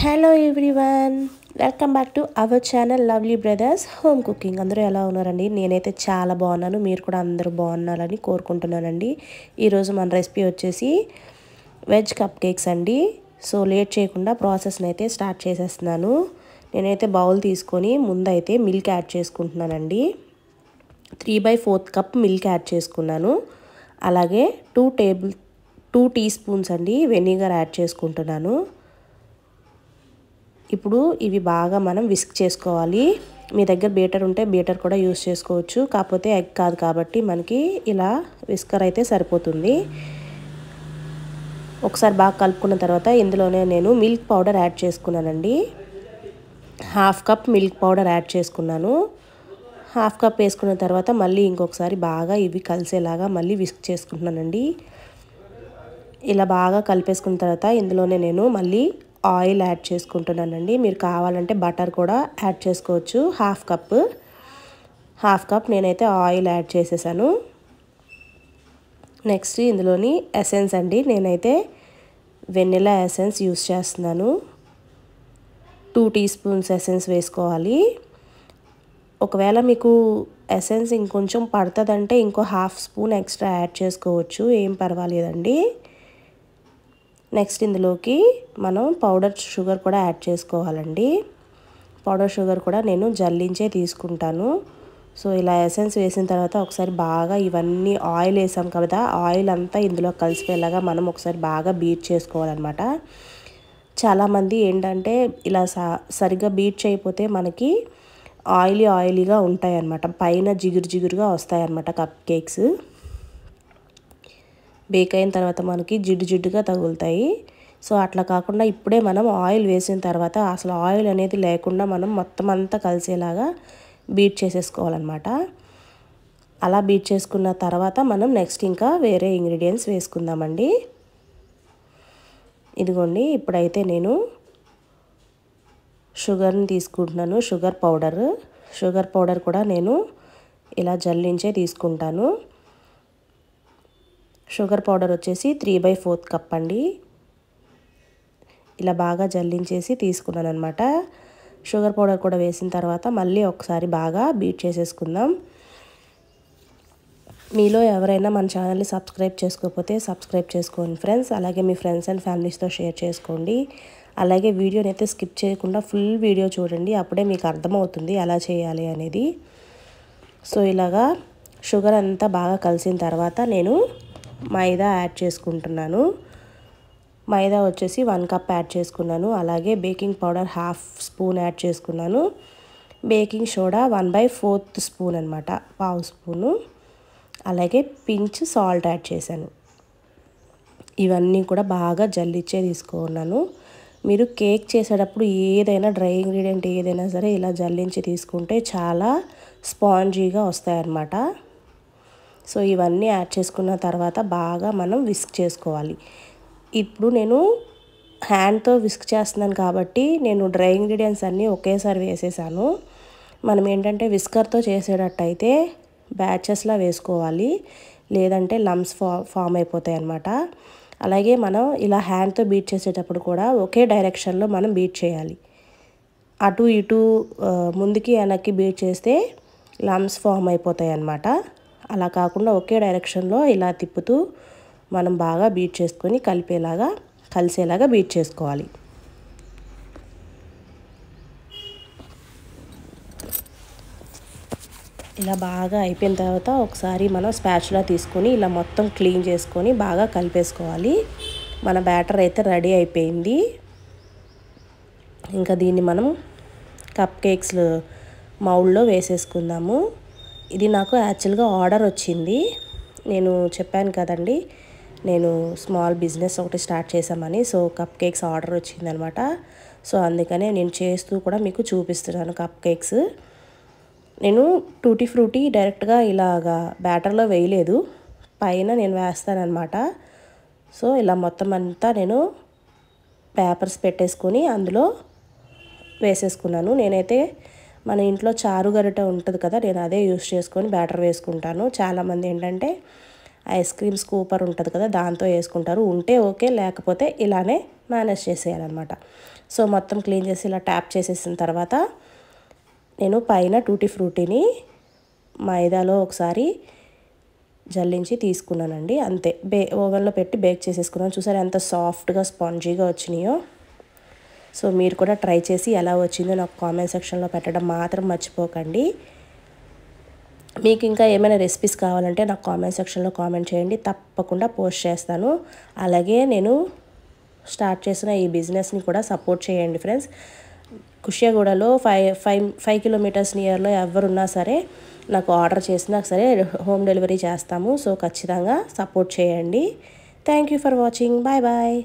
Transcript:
Hello everyone, welcome back to our channel lovely brothers home cooking. అందరూ ఎలా ఉన్నారండి? నేనైతే చాలా బాగున్నాను. మీరు కూడా అందరూ బాగున్నారని కోరుకుంటున్నానండి. ఈరోజు మన రెసిపీ వచ్చేసి వెజ్ కప్ కేక్స్ అండి. సో లేట్ చేయకుండా ప్రాసెస్ని అయితే స్టార్ట్ చేసేస్తున్నాను. నేనైతే బౌల్ తీసుకొని ముందైతే మిల్క్ యాడ్ చేసుకుంటున్నానండి. 3/4 కప్ మిల్క్ యాడ్ చేసుకున్నాను. అలాగే 2 టీ స్పూన్స్ అండి వెనిగర్ యాడ్ చేసుకుంటున్నాను. ఇప్పుడు ఇవి బాగా మనం విస్క్ చేసుకోవాలి. మీ దగ్గర బీటర్ ఉంటే బీటర్ కూడా యూస్ చేసుకోవచ్చు. కాకపోతే ఎగ్ కాదు కాబట్టి మనకి ఇలా విస్కర్ అయితే సరిపోతుంది. ఒకసారి బాగా కలుపుకున్న తర్వాత ఇందులోనే నేను మిల్క్ పౌడర్ యాడ్ చేసుకున్నానండి. 1/2 కప్ మిల్క్ పౌడర్ యాడ్ చేసుకున్నాను. 1/2 కప్ వేసుకున్న తర్వాత మళ్ళీ ఇంకొకసారి బాగా ఇవి కలిసేలాగా మళ్ళీ విస్క్ చేసుకుంటున్నానండి. ఇలా బాగా కలిపేసుకున్న తర్వాత ఇందులోనే నేను మళ్ళీ ఆయిల్ యాడ్ చేసుకుంటున్నానండి. మీరు కావాలంటే బటర్ కూడా యాడ్ చేసుకోవచ్చు. 1/2 కప్ నేనైతే ఆయిల్ యాడ్ చేసేసాను. నెక్స్ట్ ఇందులోని ఎసెన్స్ అండి. నేనైతే వెనిలా ఎసెన్స్ యూస్ చేస్తున్నాను. 2 టీ స్పూన్స్ ఎసెన్స్ వేసుకోవాలి. ఒకవేళ మీకు ఎసెన్స్ ఇంకొంచెం పడుతుందంటే ఇంకో 1/2 స్పూన్ ఎక్స్ట్రా యాడ్ చేసుకోవచ్చు, ఏం పర్వాలేదండి. నెక్స్ట్ ఇందులోకి మనం పౌడర్ షుగర్ కూడా యాడ్ చేసుకోవాలండి. పౌడర్ షుగర్ కూడా నేను జల్లించే తీసుకుంటాను. సో ఇలా ఎసెన్స్ వేసిన తర్వాత ఒకసారి బాగా ఇవన్నీ ఆయిల్ వేసాం కదా, ఆయిల్ అంతా ఇందులో కలిసిపోయేలాగా మనం ఒకసారి బాగా బీట్ చేసుకోవాలన్నమాట. చాలామంది ఏంటంటే ఇలా సరిగ్గా బీట్ చేయకపోతే మనకి ఆయిలీగా ఉంటాయన్నమాట, పైన జిగురుగా వస్తాయన్నమాట కప్ కేక్స్. బేక్ అయిన తర్వాత మనకి జిడ్డుగా తగులుతాయి. సో అట్లా కాకుండా ఇప్పుడే మనం ఆయిల్ వేసిన తర్వాత అసలు ఆయిల్ అనేది లేకుండా మనం మొత్తం అంతా కలిసేలాగా బీట్ చేసేసుకోవాలన్నమాట. అలా బీట్ చేసుకున్న తర్వాత మనం నెక్స్ట్ ఇంకా వేరే ఇంగ్రీడియంట్స్ వేసుకుందామండి. ఇదిగోండి, ఇప్పుడైతే నేను షుగర్ని తీసుకుంటున్నాను. షుగర్ పౌడర్ కూడా నేను ఇలా జల్లించే తీసుకుంటాను. షుగర్ పౌడర్ వచ్చేసి 3/4 కప్ అండి. ఇలా బాగా జల్లించేసి తీసుకున్నాను అనమాట. షుగర్ పౌడర్ కూడా వేసిన తర్వాత మళ్ళీ ఒకసారి బాగా బీట్ చేసేసుకుందాం. మీలో ఎవరైనా మన ఛానల్ని సబ్స్క్రైబ్ చేసుకోకపోతే సబ్స్క్రైబ్ చేసుకోండి ఫ్రెండ్స్. అలాగే మీ ఫ్రెండ్స్ అండ్ ఫ్యామిలీస్తో షేర్ చేసుకోండి. అలాగే వీడియోని అయితే స్కిప్ చేయకుండా ఫుల్ వీడియో చూడండి, అప్పుడే మీకు అర్థమవుతుంది ఎలా చేయాలి అనేది. సో ఇలాగా షుగర్ అంతా బాగా కలిసిన తర్వాత నేను మైదా యాడ్ చేసుకుంటున్నాను. మైదా వచ్చేసి 1 కప్ యాడ్ చేసుకున్నాను. అలాగే బేకింగ్ పౌడర్ 1/2 స్పూన్ యాడ్ చేసుకున్నాను. బేకింగ్ సోడా 1/4 స్పూన్ అనమాట, 1/2 స్పూను. అలాగే పించ్ సాల్ట్ యాడ్ చేశాను. ఇవన్నీ కూడా బాగా జల్లిచ్చే తీసుకున్నాను. మీరు కేక్ చేసేటప్పుడు ఏదైనా డ్రై ఇంగ్రీడియంట్ ఏదైనా సరే ఇలా జల్లించి తీసుకుంటే చాలా స్పాంజీగా వస్తాయన్నమాట. సో ఇవన్నీ యాడ్ చేసుకున్న తర్వాత బాగా మనం విస్క్ చేసుకోవాలి. ఇప్పుడు నేను హ్యాండ్తో విస్క్ చేస్తున్నాను కాబట్టి నేను డ్రై ఇంగ్రీడియంట్స్ అన్నీ ఒకేసారి వేసేసాను. మనం ఏంటంటే విస్కర్తో చేసేటట్టయితే బ్యాచెస్లా వేసుకోవాలి, లేదంటే లమ్స్ ఫామ్ అయిపోతాయి అన్నమాట. అలాగే మనం ఇలా హ్యాండ్తో బీట్ చేసేటప్పుడు కూడా ఒకే డైరెక్షన్లో మనం బీట్ చేయాలి. అటు ఇటు ముందుకి వెనక్కి బీట్ చేస్తే లమ్స్ ఫామ్ అయిపోతాయి అన్నమాట. అలా కాకుండా ఒకే డైరెక్షన్లో ఇలా తిప్పుతూ మనం బాగా బీట్ చేసుకొని కలిసేలాగా బీట్ చేసుకోవాలి. ఇలా బాగా అయిపోయిన తర్వాత ఒకసారి మనం స్పాచులా తీసుకొని ఇలా మొత్తం క్లీన్ చేసుకొని బాగా కలిపేసుకోవాలి. మన బ్యాటర్ అయితే రెడీ అయిపోయింది. ఇంకా దీన్ని మనం కప్ కేక్స్ మౌల్డ్లో వేసేసుకుందాము. ఇది నాకు యాక్చువల్గా ఆర్డర్ వచ్చింది. నేను చెప్పాను కదండి, నేను స్మాల్ బిజినెస్ ఒకటి స్టార్ట్ చేశామని. సో కప్ కేక్స్ ఆర్డర్ వచ్చిందనమాట. సో అందుకనే నేను చేస్తూ కూడా మీకు చూపిస్తున్నాను కప్ కేక్స్. నేను టూటీ ఫ్రూటీ డైరెక్ట్గా ఇలాగా బ్యాటర్లో వేయలేదు, పైన నేను వేస్తానన్నమాట. సో ఇలా మొత్తం అంతా నేను పేపర్స్ పెట్టేసుకొని అందులో వేసేసుకున్నాను. నేనైతే మన ఇంట్లో చారు గరిట ఉంటుంది కదా, నేను అదే యూస్ చేసుకొని బ్యాటర్ వేసుకుంటాను. చాలామంది ఏంటంటే ఐస్ క్రీమ్ స్కూపర్ ఉంటుంది కదా, దాంతో వేసుకుంటారు. ఉంటే ఓకే, లేకపోతే ఇలానే మేనేజ్ చేసేయాలన్నమాట. సో మొత్తం క్లీన్ చేసి ఇలా ట్యాప్ చేసేసిన తర్వాత నేను పైన టూటీ ఫ్రూటీని మైదాలో ఒకసారి జల్లించి తీసుకున్నానండి. అంతే, ఓవెన్లో పెట్టి బేక్ చేసేసుకున్నాను. చూసారా ఎంత సాఫ్ట్గా స్పాంజీగా వచ్చినాయో. సో మీరు కూడా ట్రై చేసి ఎలా వచ్చిందో నాకు కామెంట్ సెక్షన్లో పెట్టడం మాత్రం మర్చిపోకండి. మీకు ఇంకా ఏమైనా రెసిపీస్ కావాలంటే నాకు కామెంట్ సెక్షన్లో కామెంట్ చేయండి, తప్పకుండా పోస్ట్ చేస్తాను. అలాగే నేను స్టార్ట్ చేసిన ఈ బిజినెస్ని కూడా సపోర్ట్ చేయండి ఫ్రెండ్స్. కుషియాగూడలో 5 కిలోమీటర్స్ నియర్లో ఎవరున్నా సరే నాకు ఆర్డర్ చేసినా సరే హోమ్ డెలివరీ చేస్తాము. సో ఖచ్చితంగా సపోర్ట్ చేయండి. Thank you for watching. Bye bye.